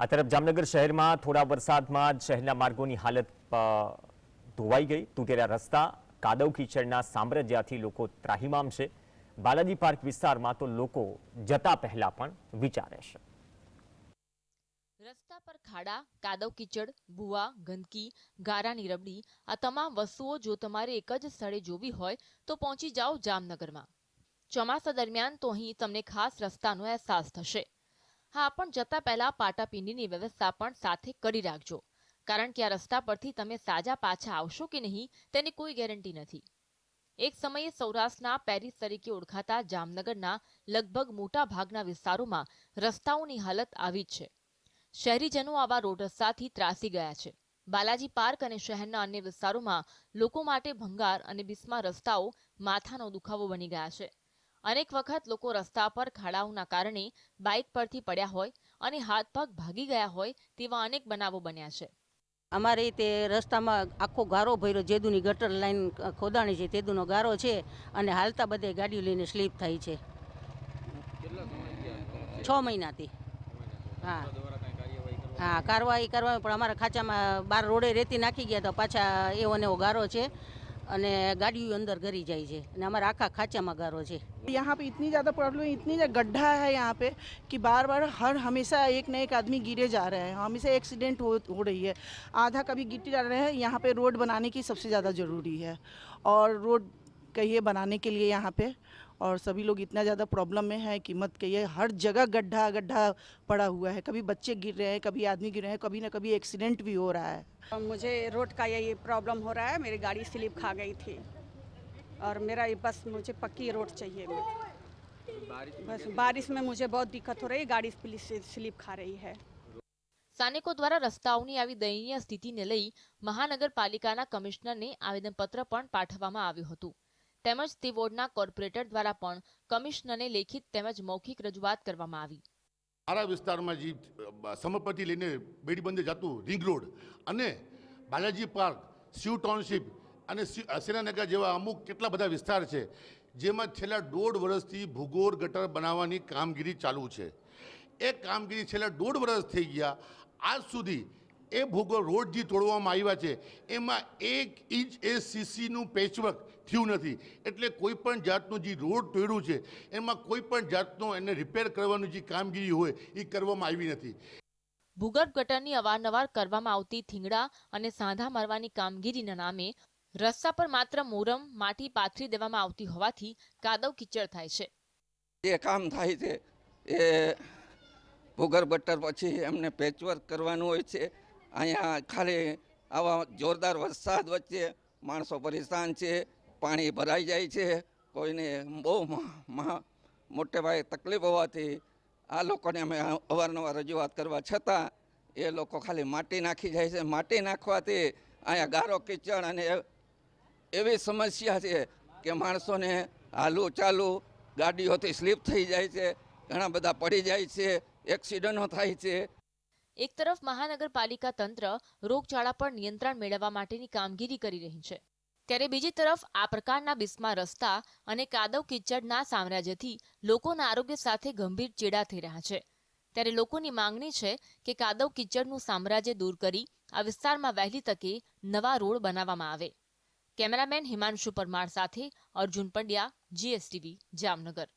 આ તરફ જામનગર શહેરમાં થોડા વરસાદમાં જ શહેરના માર્ગોની હાલત ધોવાઈ ગઈ. તૂટેલા રસ્તા, કાદવ કીચડના સામ્રાજ્યથી લોકો ત્રાહિમામ છે. બાલાજી પાર્ક વિસ્તારમાં તો લોકો જતા પહેલા પણ વિચારે છે. રસ્તા પર ખાડા, કાદવ કીચડ, ભૂવા, ગંદકી, ગારાની રબડી આ તમામ વસ્તુઓ જો તમારે એક જ સ્થળે જોવી હોય તો પહોંચી જાઓ જામનગરમાં. ચોમાસા દરમિયાન તો અહીં તમને ખાસ રસ્તાનો અહેસાસ થશે. હા, પણ જતા પહેલા પાટાપિંડીની વ્યવસ્થા પણ સાથે કરી રાખજો, કારણ કે આ રસ્તા પરથી તમે સાજા પાછા આવશો કે નહીં તેની કોઈ ગેરંટી નથી. એક સમયે સૌરાષ્ટ્રના પેરિસ તરીકે ઓળખાતા જામનગરના લગભગ મોટા ભાગના વિસ્તારોમાં રસ્તાઓની હાલત આવી જ છે. શહેરીજનો આવા રોડ રસ્તાથી ત્રાસી ગયા છે. બાલાજી પાર્ક અને શહેરના અન્ય વિસ્તારોમાં લોકો માટે ભંગાર અને બિસ્માર રસ્તાઓ માથાનો દુખાવો બની ગયા છે. અનેક વખત લોકો રસ્તા પર ખાડાઓના કારણે બાઇક પરથી પડ્યા હોય અને હાથ પગ ભાગી ગયા હોય તેવા અનેક બનાવો બન્યા છે. અમારે તે રસ્તામાં આખો ગારો ભર્યો, જેદુની ગટર લાઈન ખોદાણી છે તેદુનો ગારો છે અને હાલતા બધે ગાડીઓ લઈને સ્લીપ થાય છે. 6 મહિનાથી. હા હા, કાર્યવાહી કરવા પણ અમારા ખાંચામાં 12 રોડે રેતી નાખી ગયા તો પાછા એવો ને એવો ગારો છે અને ગાડીઓ अंदर गरी जाए છે અને અમારા આખા ખાંચામાં ગારો છે. यहाँ पे इतनी ज़्यादा प्रॉब्लम, इतनी गड्ढा है यहाँ पे कि बार बार हमेशा एक न एक आदमी गिरे जा रहे हैं, हमेशा एक्सीडेंट हो रही है, आधा कभी गिरते जा रहे हैं. यहाँ पे रोड बनाने की सबसे ज़्यादा ज़रूरी है और रोड कहिए बनाने के लिए यहाँ पे, और सभी लोग इतना ज़्यादा प्रॉब्लम में है कि मत कहिए. हर जगह गड्ढा गड्ढा पड़ा हुआ है, कभी बच्चे गिर रहे हैं, कभी आदमी गिर रहे हैं, कभी ना कभी एक्सीडेंट भी हो रहा है. मुझे रोड का यही प्रॉब्लम हो रहा है. मेरी गाड़ी स्लिप खा गई थी और मेरा ये बस मुझे पक्की रोड चाहिए. बस बारिश में मुझे बहुत दिक्कत हो रही है, गाड़ी स्लिप खा रही है. સ્થાનિકો દ્વારા રસ્તાઓની આવી દયનીય સ્થિતિને લઈ મહાનગરપાલિકાના કમિશનરને આવેદનપત્ર પણ પાઠવવામાં આવ્યું હતું. તેમજ તે વોર્ડના કોર્પોરેટર દ્વારા પણ કમિશનરને લેખિત તેમજ મૌખિક રજૂઆત કરવામાં આવી. મારા વિસ્તારમાં જે સમપતિ લઈને બેડી બંદર જતું રિંગ રોડ અને બાલાજી પાર્ક, શિવ ટાઉનશીપ અને સેનાનગર જેવા અમુક કેટલા બધા વિસ્તાર છે જેમાં છેલ્લા 1.5 વર્ષથી ભૂગોળ ગટર બનાવવાની કામગીરી ચાલુ છે. એ કામગીરી છેલ્લા 1.5 વર્ષ થઈ ગયા. આજ સુધી એ ભૂગોળ રોડ જે તોડવામાં આવ્યા છે એમાં 1 ઇંચ એસીસીનું પેચવર્ક થયું નથી. એટલે કોઈ પણ જાતનું જે રોડ તોડ્યું છે એમાં કોઈ પણ જાતનું એને રિપેર કરવાની જે કામગીરી હોય એ કરવામાં આવી નથી. ભૂગર્ભ ગટરની અવારનવાર કરવામાં આવતી થીંગડા અને સાંધા મારવાની કામગીરીના નામે રસ્તા પર માત્ર મોરમ માટી પાથરી દેવામાં આવતી હોવાથી કાદવ કીચડ થાય છે. જે કામ થાય છે એ ભૂગર્ભ ગટર પછી એમને પેચવર્ક કરવાનું હોય છે. અહીંયા ખાલી આવા જોરદાર વરસાદ વચ્ચે માણસો પરેશાન છે, પાણી ભરાઈ જાય છે, કોઈને બહુ મોટે પાયે તકલીફ હોવાથી આ લોકોને અમે અવારનવાર રજૂઆત કરવા છતાં એ લોકો ખાલી માટી નાખી જાય છે. માટી નાખવાથી અહીંયા ગારો કીચડ અને એવી સમસ્યા છે કે માણસોને હાલવું ચાલવું, ગાડીઓથી સ્લીપ થઈ જાય છે, ઘણા બધા પડી જાય છે, એક્સિડન્ટો થાય છે. એક તરફ મહાનગરપાલિકા તંત્ર રોગચાળા પર નિયંત્રણ મેળવવા માટેની કામગીરી કરી રહી છે, ત્યારે બીજી તરફ આ પ્રકારના બિસ્માર રસ્તા અને કાદવ કીચડના સામ્રાજ્યથી લોકોના આરોગ્ય સાથે ગંભીર ચેડા થઈ રહ્યા છે. ત્યારે લોકોની માંગણી છે કે કાદવ કીચડનું સામ્રાજ્ય દૂર કરી આ વિસ્તારમાં વહેલી તકે નવા રોડ બનાવવામાં આવે. કેમેરામેન હિમાંશુ પરમાર સાથે અર્જુન પંડ્યા, GSTV, જામનગર.